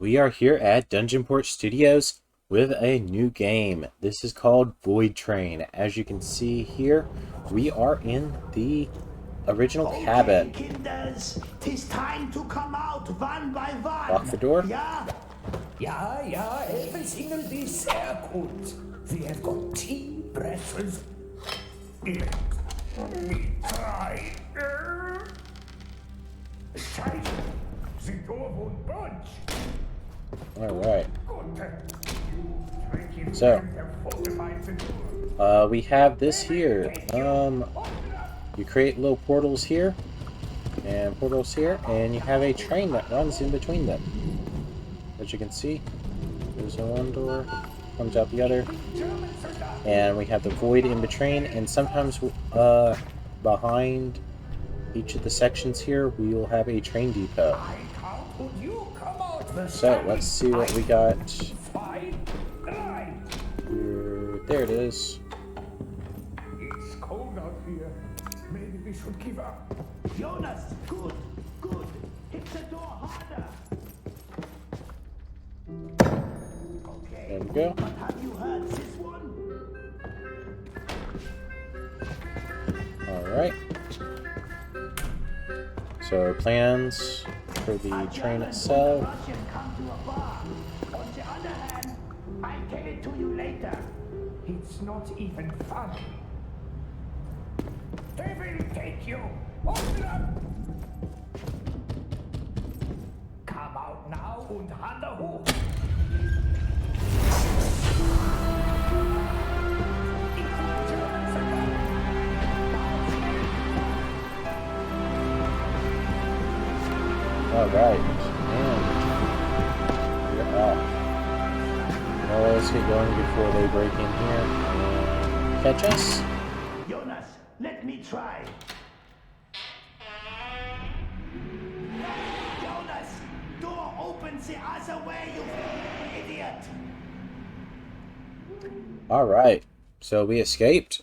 We are here at Dungeonport Studios with a new game. This is called Voidtrain. As you can see here, we are in the original cabin. Kinders, 'tis time to come out one by one. Lock the door. Ja, Ja, everything will be sehr gut. We have got tea, breakfast. Let me try. Scheiße, the door won't budge. Alright. Gut. So, Fortified the door. we have this here. You create little portals here and portals here, and you have a train that runs in between them. As you can see, there's one door, comes out the other, and we have the void in between, and sometimes behind each of the sections here, we will have a train depot. So, let's see what we got. There it is. It's cold out here. Maybe we should give up. Jonas, good. Hit the door harder. Okay. There we go. But have you heard this one? Alright. So, plans for the train itself. Russian come to a bar. On the other hand, I'll tell it to you later. It's not even fun. They will take you. Open up. Come out now und Hand hoch. Alright. And we're off. Well, let's get going before they break in here and catch us. Jonas, let me try. Jonas, door opens the other way, you idiot. Alright. So we escaped.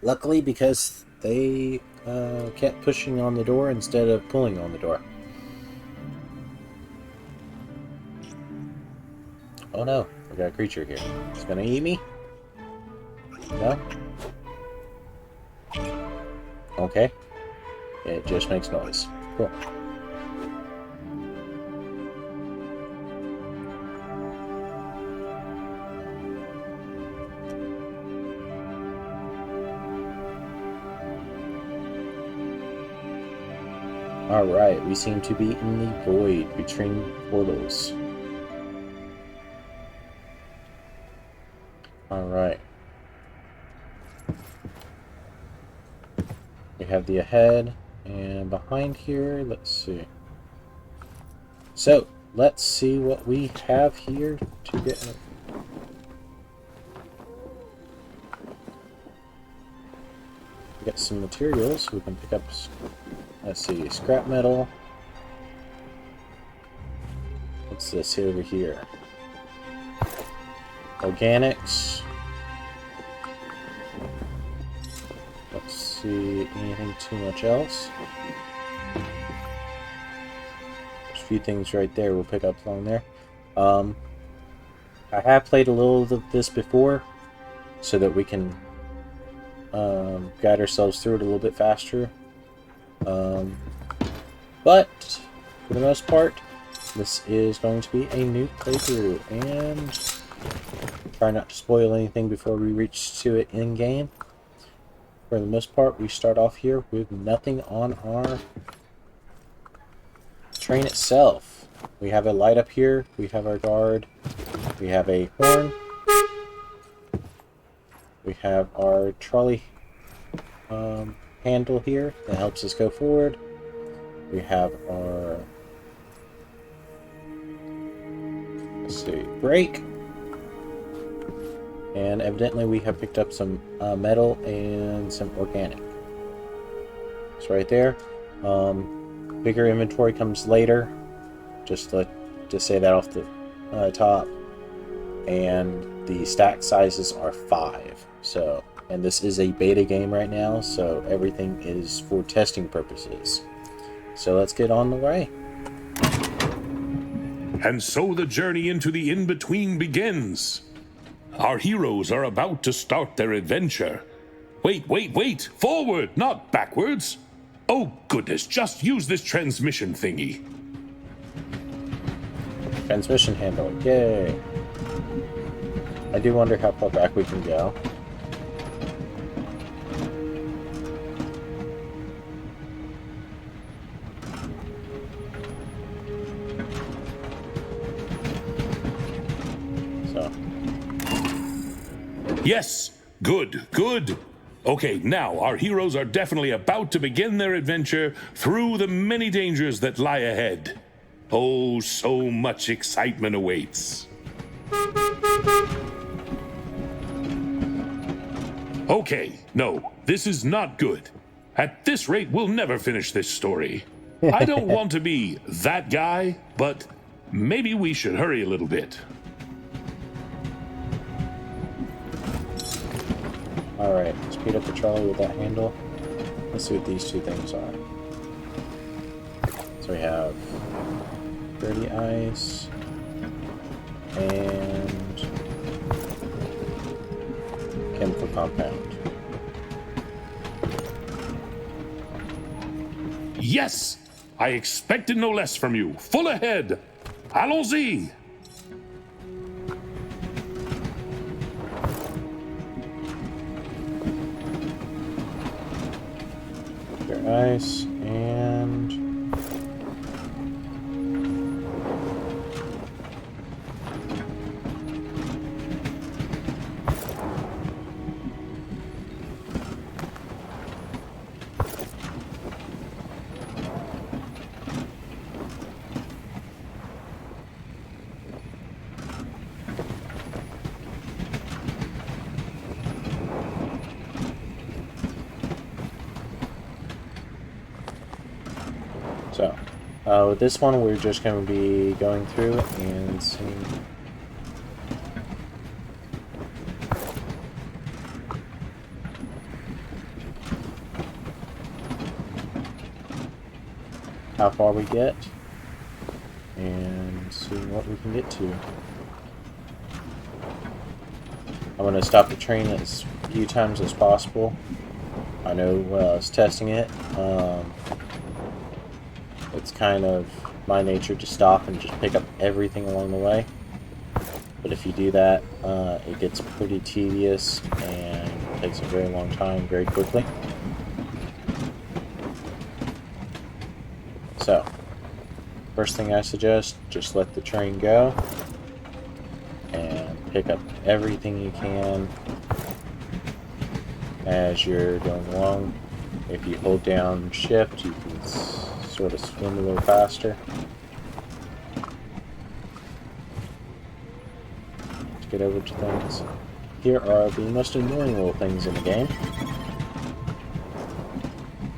Luckily, because they kept pushing on the door instead of pulling on the door. Oh no, I got a creature here. It's gonna eat me? No? Okay. It just makes noise. Cool. Alright, we seem to be in the void between portals. Alright. We have the ahead, and behind here, let's see. So, let's see what we have here to get. We got some materials we can pick up. Let's see, scrap metal. What's this over here? Organics. Let's see, anything too much else? There's a few things right there we'll pick up along there. I have played a little of this before, so that we can guide ourselves through it a little bit faster. But for the most part, this is going to be a new playthrough, and try not to spoil anything before we reach to it in game. For the most part, we start off here with nothing on our train itself. We have a light up here, we have our guard, we have a horn, we have our trolley handle here that helps us go forward. We have our, let's see, brake, and evidently we have picked up some metal and some organic. It's right there. Bigger inventory comes later, just to say that off the top. And the stack sizes are 5. So, and this is a beta game right now, so everything is for testing purposes. So let's get on the way. And so the journey into the in-between begins. Our heroes are about to start their adventure. Wait! Forward, not backwards! Oh goodness, just use this transmission thingy. Transmission handle, yay! I do wonder how far back we can go. So. Yes! Good! Okay, now our heroes are definitely about to begin their adventure through the many dangers that lie ahead. Oh, so much excitement awaits. Okay, no, this is not good. At this rate, we'll never finish this story. I don't want to be that guy, but maybe we should hurry a little bit. Alright, speed up the trolley with that handle. Let's see what these two things are. So we have dirty ice and chemical compound. Yes! I expected no less from you. Full ahead! Allons-y! Ice and with this one, we're just going to be going through and seeing how far we get and seeing what we can get to. I'm going to stop the train as few times as possible. I know when I was testing it, it's kind of my nature to stop and just pick up everything along the way. But if you do that, it gets pretty tedious and takes a very long time very quickly. So, first thing I suggest, just let the train go and pick up everything you can as you're going along. If you hold down shift, you can sort of swim a little faster to get over to things. Here are the most annoying little things in the game,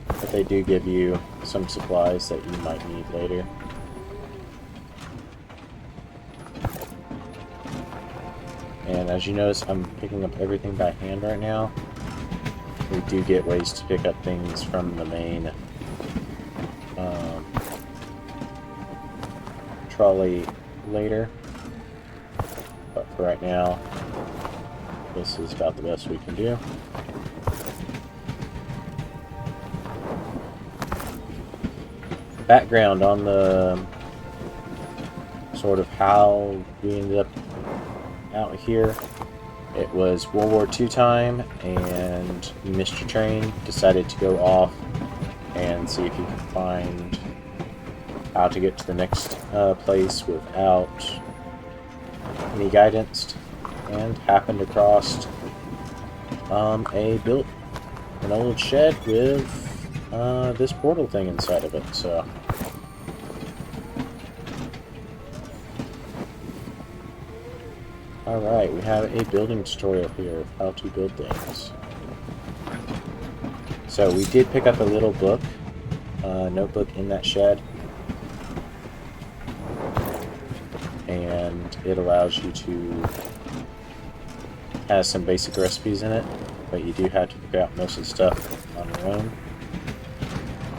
but they do give you some supplies that you might need later. And as you notice, I'm picking up everything by hand right now. We do get ways to pick up things from the main trolley later, but for right now, this is about the best we can do. Background on the sort of how we ended up out here. It was World War II time, and Mr. Train decided to go off and see if he could find how to get to the next place without any guidance, and happened across an old shed with this portal thing inside of it. So alright, we have a building tutorial here of how to build things. So we did pick up a little book, notebook in that shed, and it allows you to has some basic recipes in it, but you do have to figure out most of the stuff on your own.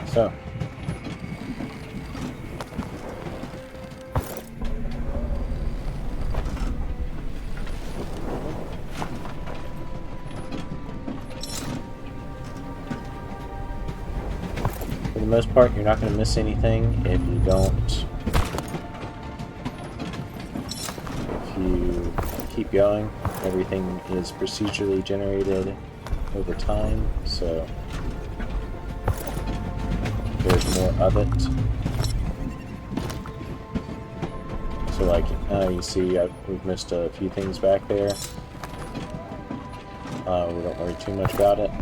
So most part, you're not going to miss anything if you don't. If you keep going, everything is procedurally generated over time, so there's more of it. So like, you see we've missed a few things back there. We don't worry too much about it.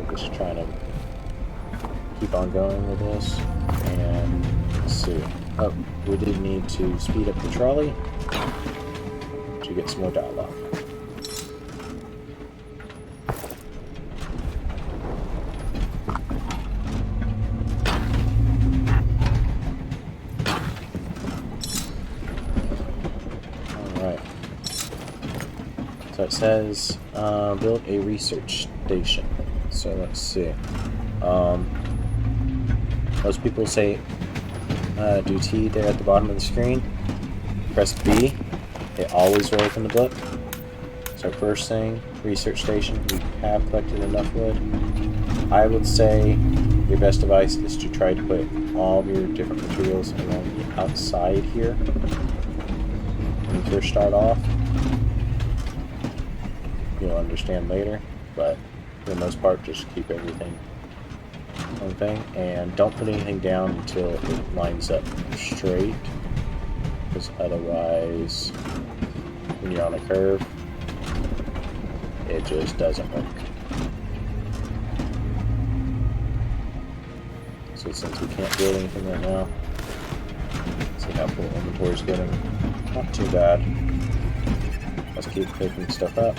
We're just trying to keep on going with this. And let's see. Oh, we did need to speed up the trolley to get some more dialogue. Alright. So it says, build a research station. So let's see. Most people say do T there at the bottom of the screen. Press B. It always will open the book. So first thing, research station. We have collected enough wood. I would say your best advice is to try to put all of your different materials along the outside here when you first start off. You'll understand later, but for the most part, just keep everything one thing, and don't put anything down until it lines up straight, because otherwise, when you're on a curve, it just doesn't work. So since we can't build anything right now, see how full inventory is getting. Not too bad. Let's keep picking stuff up.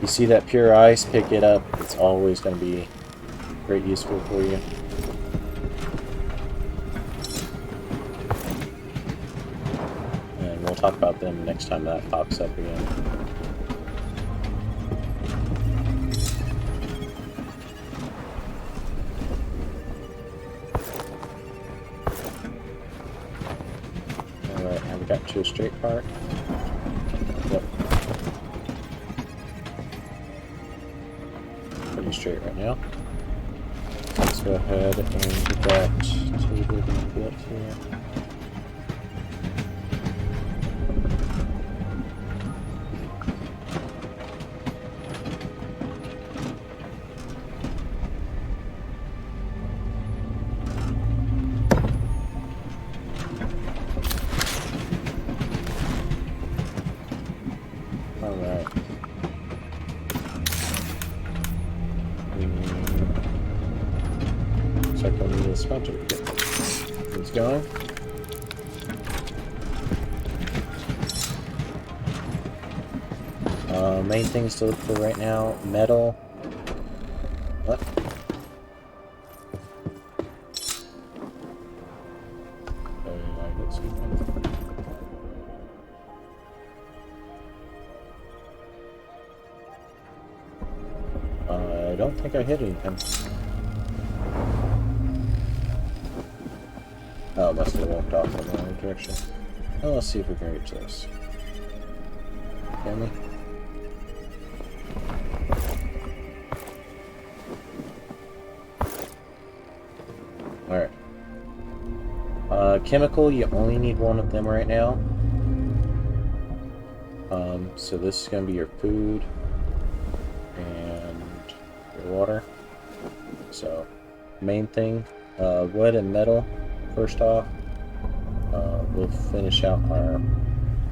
You see that pure ice, pick it up. It's always going to be very useful for you. And we'll talk about them next time that pops up again. Alright, have we got to a straight part? Yep. Pretty straight right now. Let's go ahead and get that table built here. Alright. Check on the smelter to get things going. Main things to look for right now: metal. What? I get something. I don't think I hit anything. Oh, I must have walked off in the wrong direction. Well, let's see if we can reach this. Can we? Alright. Chemical, you only need one of them right now. So this is going to be your food and your water. So, main thing, wood and metal. First off, we'll finish out our,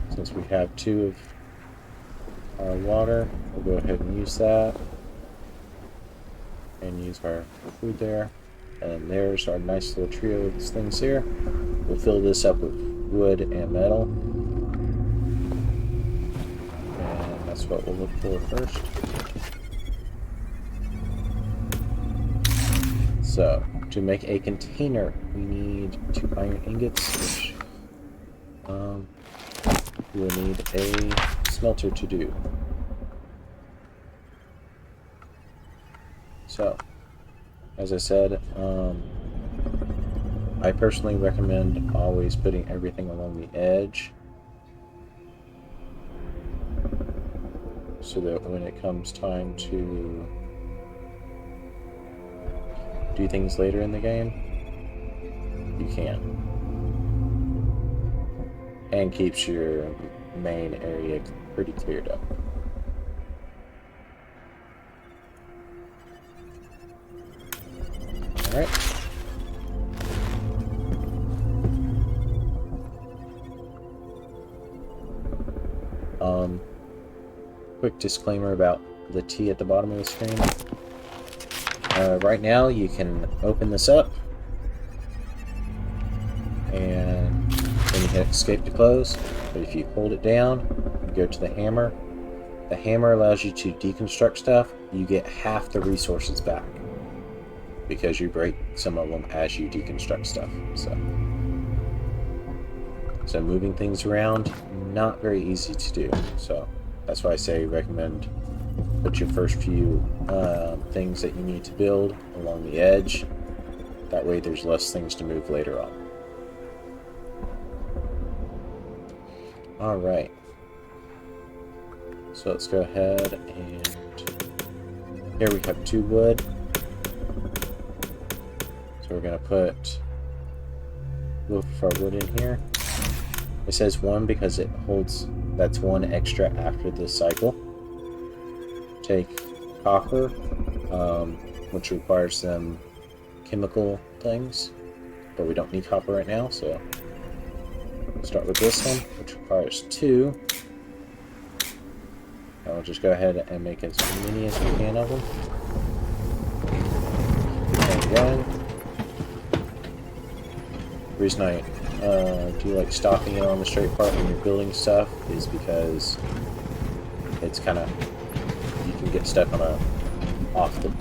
since we have 2 of our water, we'll go ahead and use that. And use our food there. And there's our nice little trio of things here. We'll fill this up with wood and metal. And that's what we'll look for first. So, to make a container, we need 2 iron ingots, which we'll need a smelter to do. So, as I said, I personally recommend always putting everything along the edge, so that when it comes time to do things later in the game, you can. And keeps your main area pretty cleared up. Alright. Quick disclaimer about the T at the bottom of the screen. Right now you can open this up and then you hit escape to close, but if you hold it down and go to the hammer allows you to deconstruct stuff. You get half the resources back because you break some of them as you deconstruct stuff. So moving things around, not very easy to do. So that's why I say recommend put your first few things that you need to build along the edge. That way there's less things to move later on. Alright. So let's go ahead and here we have 2 wood. So we're going to put a little of our wood in here. It says 1 because it holds, that's 1 extra after this cycle. Take copper, which requires some chemical things, but we don't need copper right now, so we'll start with this one, which requires 2. And we'll just go ahead and make as many as we can of them. And 1. The reason I do like stopping it on the straight part when you're building stuff is because it's kind of, you can get stuck on off the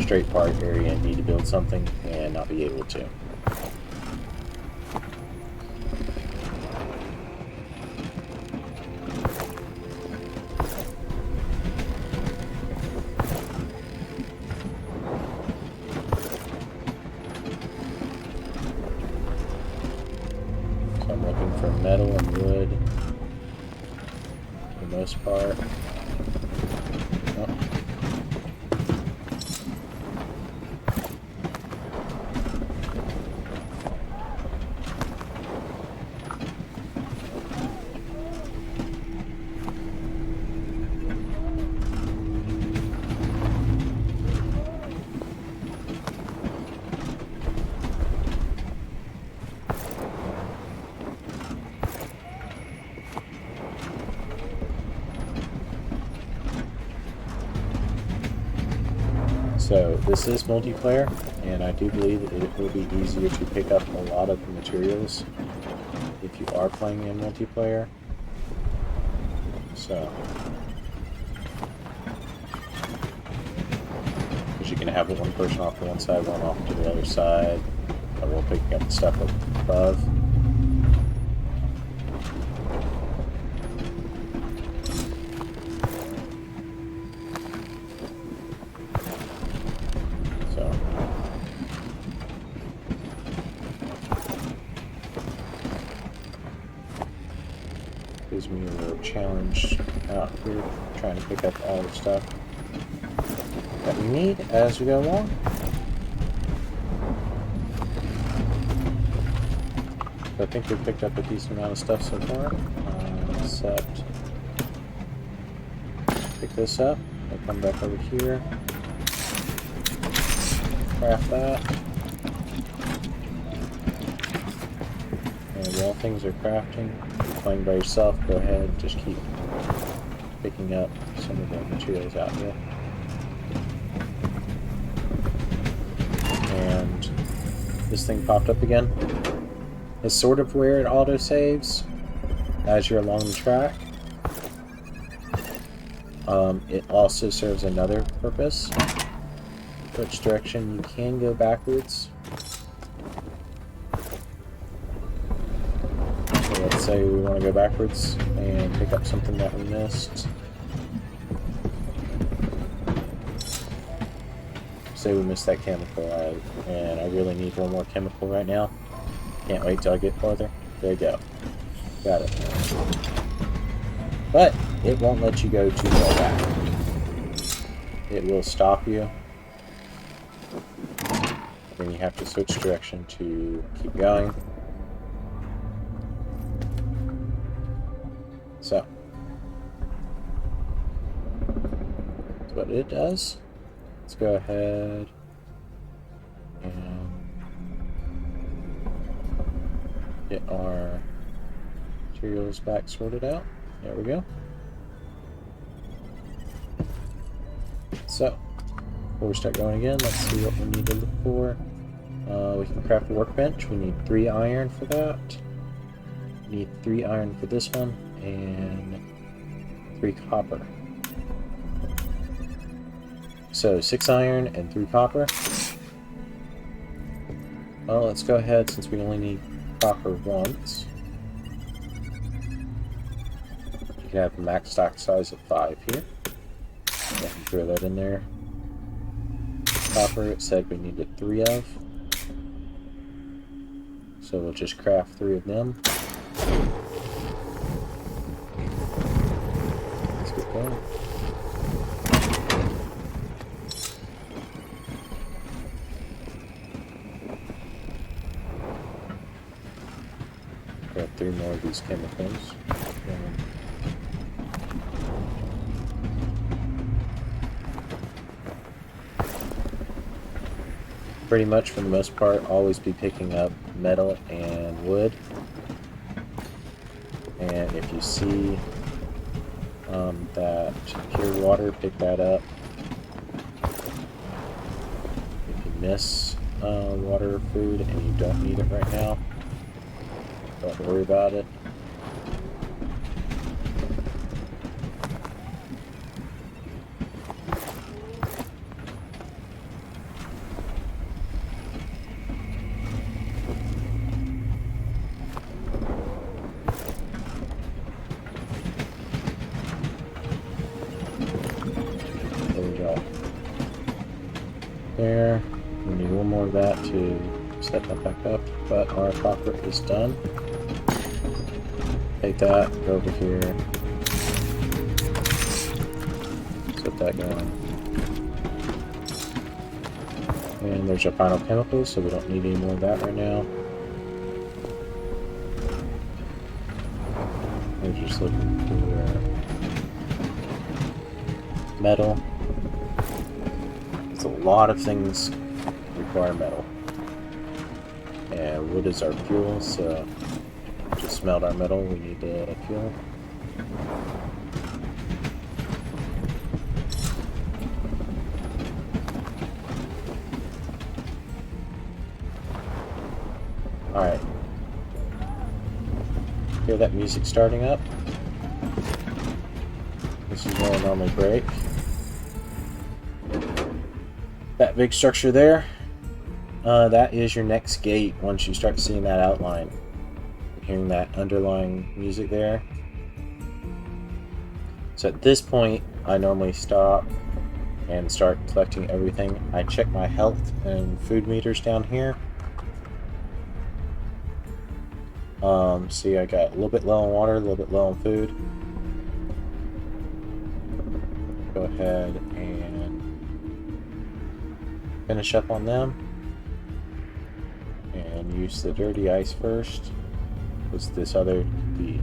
straight part area and need to build something and not be able to. I'm looking for metal and wood for the most part. Oh. So this is multiplayer, and I do believe that it will be easier to pick up a lot of the materials if you are playing in multiplayer. So, because you can have one person off to one side, one off to the other side, but we'll pick up the stuff up above. Gives me a little challenge out here, trying to pick up all the stuff that we need as we go along. So I think we've picked up a decent amount of stuff so far, except pick this up, I'll come back over here, craft that. And while things are crafting, if you're playing by yourself, go ahead, just keep picking up some of the materials out here. And this thing popped up again. It's sort of where it auto-saves as you're along the track. It also serves another purpose. Which direction you can go backwards. Let's say we want to go backwards and pick up something that we missed. say we missed that chemical, and I really need one more chemical right now. Can't wait till I get farther. There you go. Got it. But it won't let you go too far back. It will stop you. Then you have to switch direction to keep going. So, that's what it does. Let's go ahead and get our materials back sorted out. There we go. So, before we start going again, let's see what we need to look for. We can craft a workbench. We need 3 iron for that. We need 3 iron for this one, and 3 copper. So 6 iron and 3 copper. Well, let's go ahead, since we only need copper once. You can have a max stock size of 5 here. I can throw that in there. Copper, it said we needed 3 of. So we'll just craft 3 of them. Let's get going. Got 3 more of these chemicals. Pretty much, for the most part, always be picking up metal and wood. And if you see that pure water, pick that up. If you miss water or food and you don't need it right now, don't worry about it. There. We need one more of that to set that back up, but our copper is done. Take that, go over here, set that going. And there's our final chemical, so we don't need any more of that right now. We're just looking for metal. A lot of things require metal, and wood is our fuel, so to smelt our metal we need fuel. Alright, hear that music starting up? This is where I normally break. That big structure there, that is your next gate once you start seeing that outline. You're hearing that underlying music there. So at this point, I normally stop and start collecting everything. I check my health and food meters down here. See, I got a little bit low on water, a little bit low on food. Go ahead and finish up on them and use the dirty ice first. What's this other? The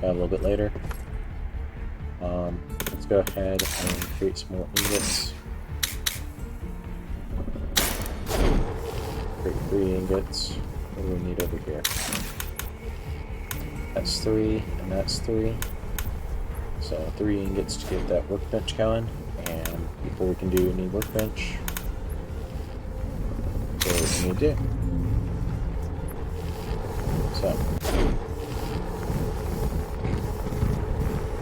a little bit later. Let's go ahead and create some more ingots. Create 3 ingots. What do we need over here? That's 3 and that's 3. So 3 ingots to get that workbench going. And before we can do any workbench, so what we need to do. So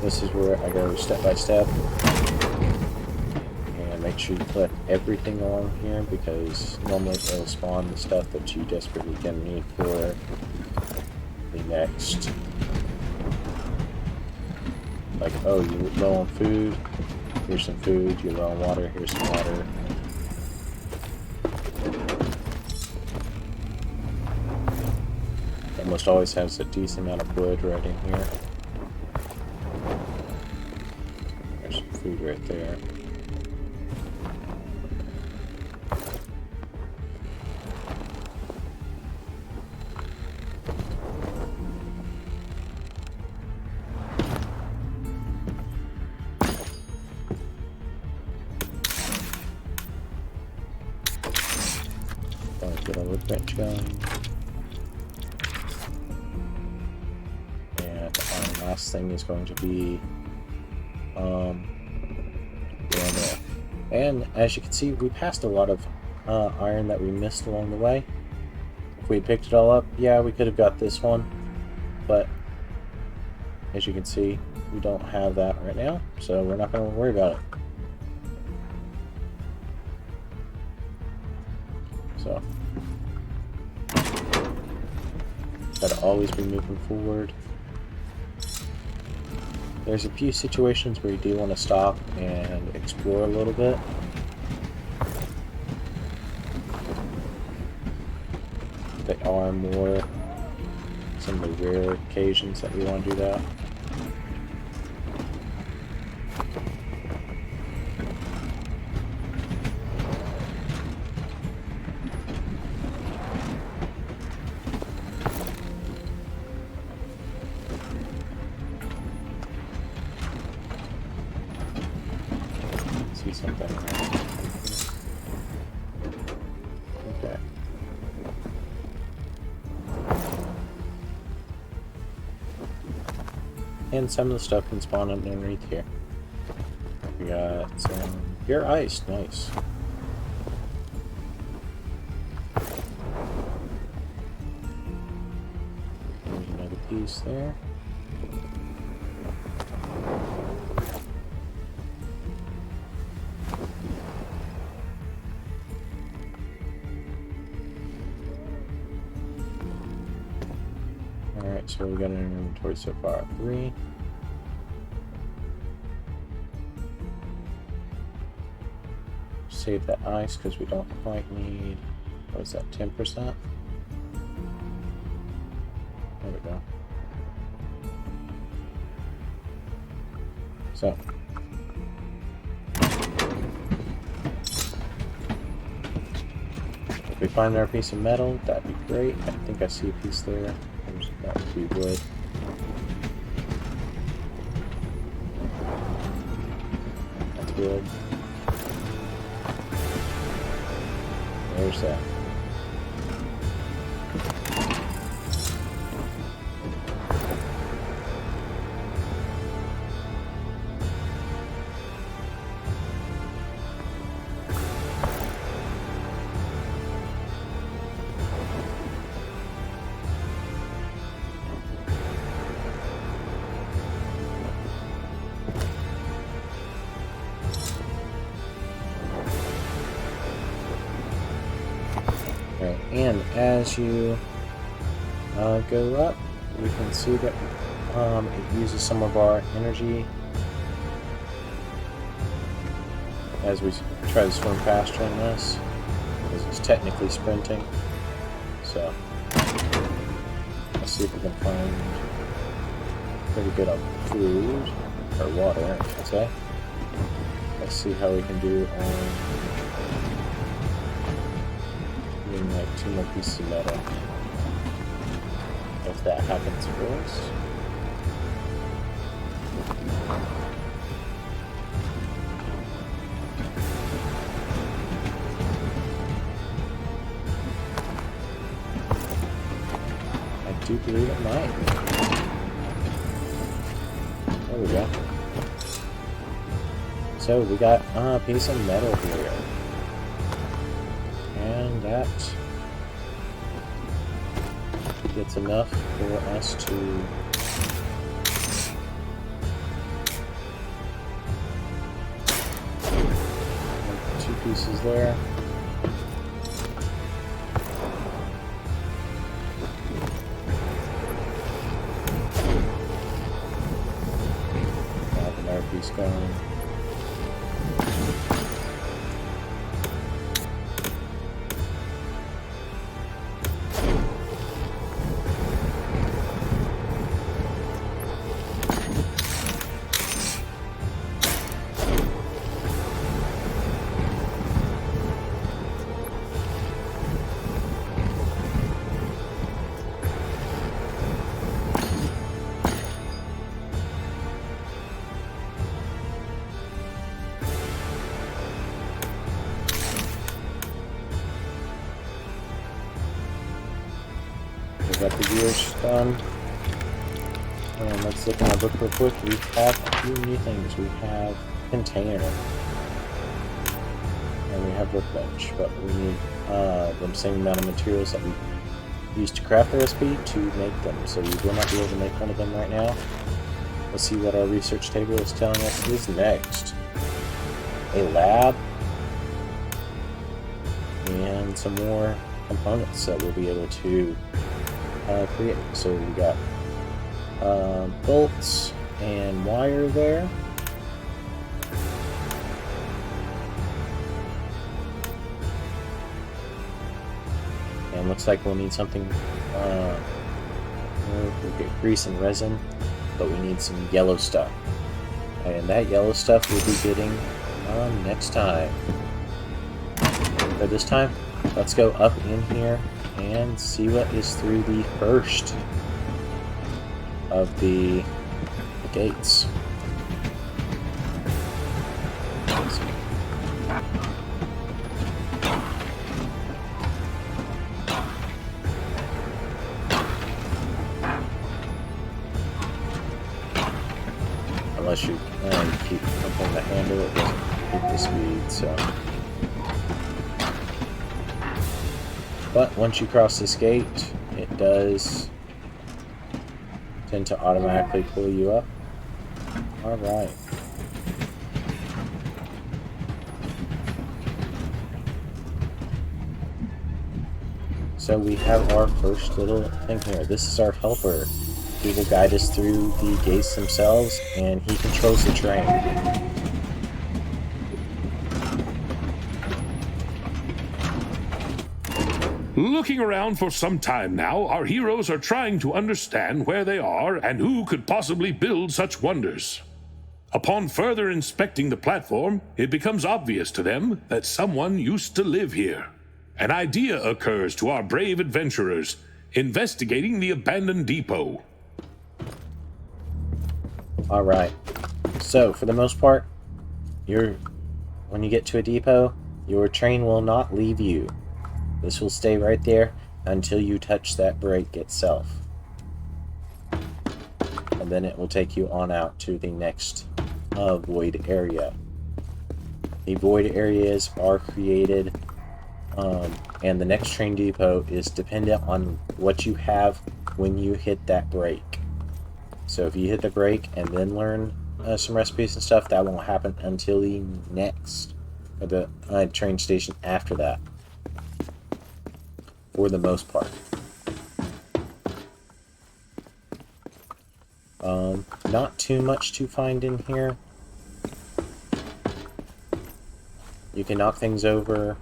this is where I go step by step and make sure you collect everything along here, because normally it'll spawn the stuff that you desperately gonna need for the next, like, oh, you're low on food, Here's some food. You're low on water. Here's some water. Almost always has a decent amount of wood right in here. There's some food right there. Get a workbench going. And our last thing is going to be down there. And as you can see, we passed a lot of iron that we missed along the way. If we picked it all up, yeah, we could have got this one, but as you can see, we don't have that right now, so we're not going to worry about it. So gotta always be moving forward. There's a few situations where you do want to stop and explore a little bit. There are more, some of the rare occasions that we want to do that. Something. Okay. And some of the stuff can spawn underneath here. We got some pure ice, nice. There's another piece there. Alright, so we got an inventory so far. 3. Save that ice because we don't quite need, what is that, 10%? There we go. So. If we find our piece of metal, that'd be great. I think I see a piece there. That would be wood. That's good. There's that. Right, and as you go up, you can see that it uses some of our energy as we try to swim faster in this, because it's technically sprinting. So, let's see if we can find pretty good on food, or water, I should say. Let's see how we can do on like 2 more pieces of metal. If that happens for us. I do believe it might. There we go. So we got a piece of metal here. And that gets enough for us to make 2 pieces there. Have another piece going. the viewers done. And let's look in our book real quick. We have a few new things. We have container. And we have workbench. But we need the same amount of materials that we used to craft the recipe to make them. So we will not be able to make one of them right now. Let's see what our research table is telling us is next. A lab. And some more components that we'll be able to create. So we got bolts and wire there. And looks like we'll need something. We'll get grease and resin, but we need some yellow stuff. And that yellow stuff we'll be getting next time. But this time, let's go up in here and see what is through the first of the gates. Unless you keep pumping the handle, it doesn't keep the speed, so. But once you cross this gate, it does tend to automatically pull you up. Alright. So we have our first little thing here. This is our helper. He will guide us through the gates themselves, and he controls the train. Looking around for some time now, our heroes are trying to understand where they are and who could possibly build such wonders. Upon further inspecting the platform, it becomes obvious to them that someone used to live here. An idea occurs to our brave adventurers, investigating the abandoned depot. Alright, so for the most part, when you get to a depot, your train will not leave you. This will stay right there until you touch that brake itself. And then it will take you on out to the next void area. The void areas are created, and the next train depot is dependent on what you have when you hit that brake. So if you hit the brake and then learn some recipes and stuff, that won't happen until the next, or the train station after that. For the most part. Not too much to find in here. You can knock things over,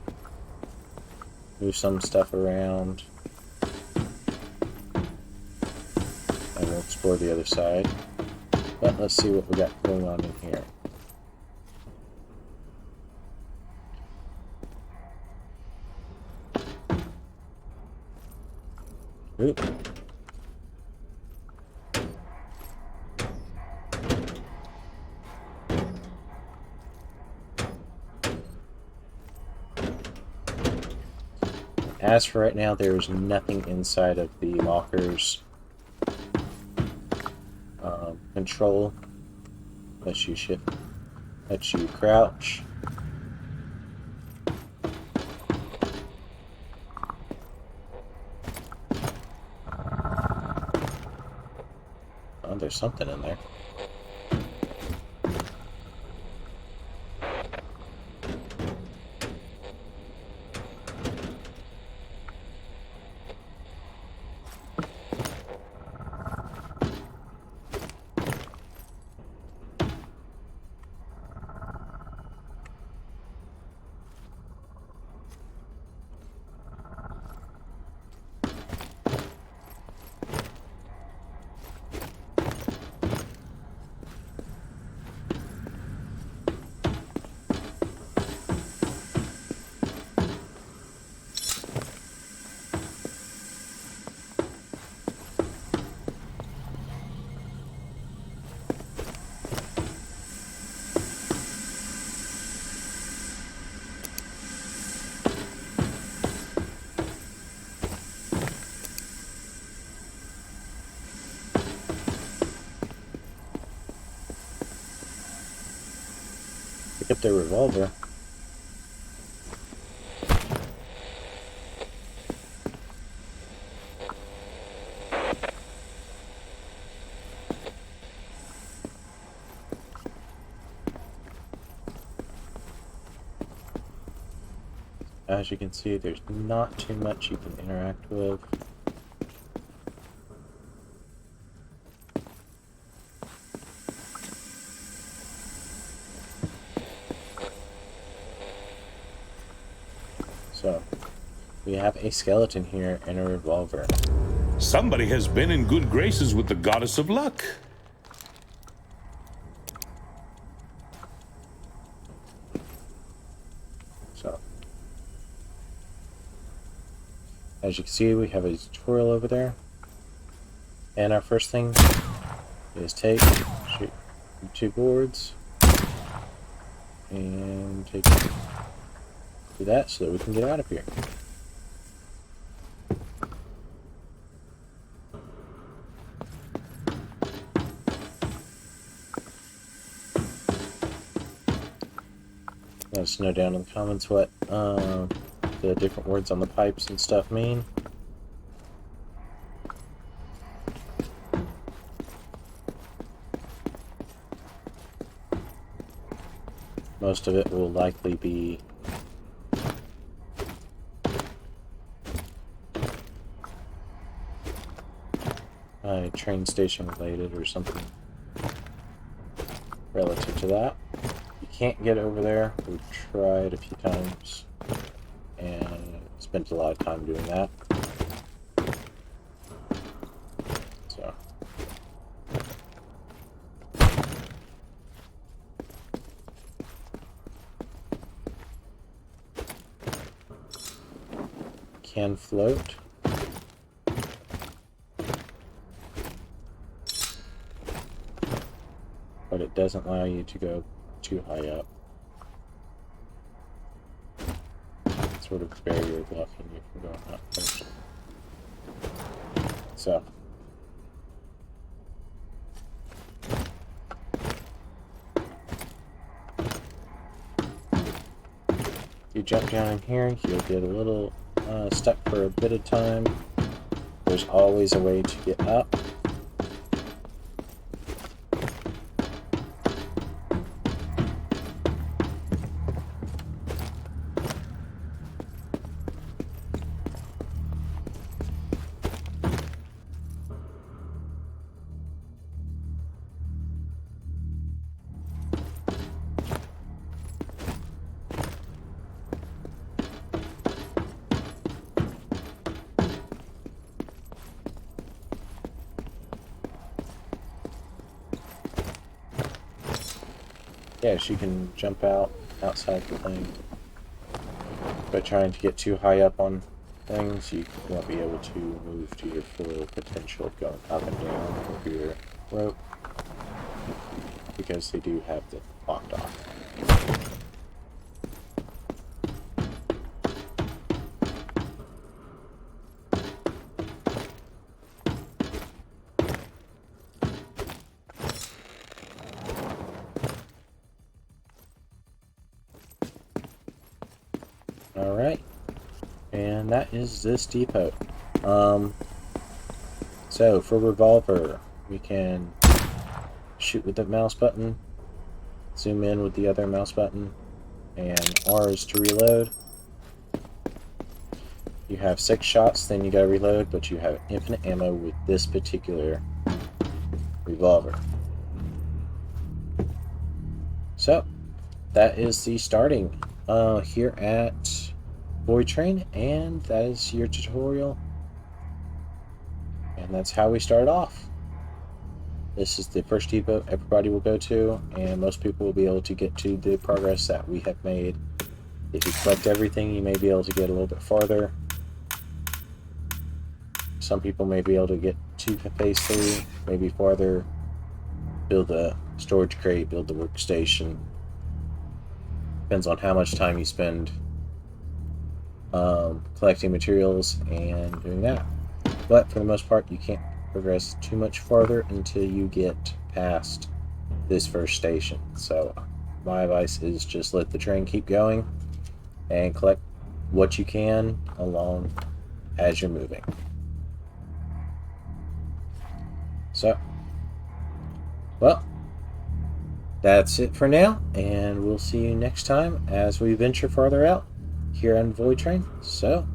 move some stuff around, and we'll explore the other side. But let's see what we got going on in here. Oop. As for right now, there is nothing inside of the locker's control. Unless you shift, lets you crouch. Oh, there's something in there. Pick up their revolver. As you can see, there's not too much you can interact with. So, we have a skeleton here and a revolver. Somebody has been in good graces with the goddess of luck. So, as you can see, we have a tutorial over there. And our first thing is shoot 2 boards, and do that so that we can get out of here. Let us know down in the comments what the different words on the pipes and stuff mean. Most of it will likely be train station related or something relative to that. You can't get over there. We've tried a few times and spent a lot of time doing that. So can float. But it doesn't allow you to go too high up. It's sort of barrier blocking you from going up first. So you jump down in here, you'll get a little stuck for a bit of time. There's always a way to get up. Yeah, she can jump outside the thing. But trying to get too high up on things, you won't be able to move to your full potential of going up and down with your rope, because they do have it locked off. Alright, and that is this depot. So for revolver, we can shoot with the mouse button, zoom in with the other mouse button, and R is to reload. You have 6 shots, then you gotta reload, but you have infinite ammo with this particular revolver. So, that is the starting here at Voidtrain, and that is your tutorial. And that's how we start off. This is the first depot everybody will go to, and most people will be able to get to the progress that we have made. If you collect everything, you may be able to get a little bit farther. Some people may be able to get to phase 3, maybe farther, build a storage crate, build the workstation. Depends on how much time you spend collecting materials and doing that. But for the most part, you can't progress too much farther until you get past this first station. So my advice is just let the train keep going and collect what you can along as you're moving. So, well, that's it for now, and we'll see you next time as we venture farther out here on Voidtrain. So,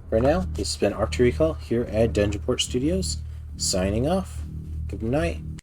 for now, this has been Arc2Recall here at Dungeonport Studios, signing off. Good night.